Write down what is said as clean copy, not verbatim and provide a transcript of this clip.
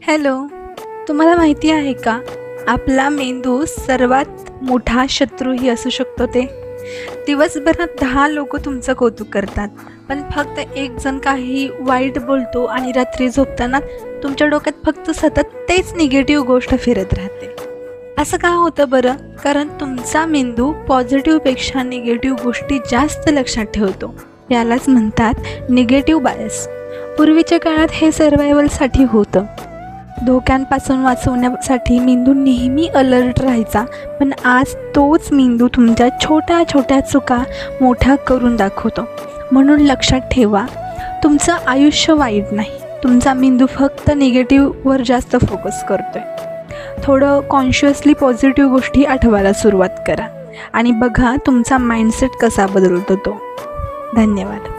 Hello. तुम्हाला माहिती आहे का, आपला मेंदू सर्वात मोठा शत्रूही असू शकतो. दिवसभरात 10 लोक तुमचं कौतुक करतात, पण फक्त एक जण काही वाईट बोलतो आणि रात्री झोपताना तुमच्या डोक्यात फक्त सतत तेच निगेटिव्ह गोष्ट फिरत राहते. असं का होतं बरं? कारण तुमचा मेंदू पॉझिटिव्हपेक्षा निगेटिव्ह गोष्टी जास्त लक्षात ठेवतो. यालाच म्हणतात निगेटिव्ह बायस. पूर्वीच्या काळात हे सर्व्हायवलसाठी होतं. धोक्यांपासून वाचवण्यासाठी मेंदू नेहमी अलर्ट राहायचा. पण आज तोच मेंदू तुमच्या छोट्या छोट्या चुका मोठ्या करून दाखवतो. म्हणून लक्षात ठेवा, तुमचं आयुष्य वाईट नाही, तुमचा मेंदू फक्त निगेटिव्हवर जास्त फोकस करतोय. थोडं कॉन्शियसली पॉझिटिव्ह गोष्टी आठवायला सुरुवात करा आणि बघा तुमचा माइंडसेट कसा बदलतो तो. धन्यवाद.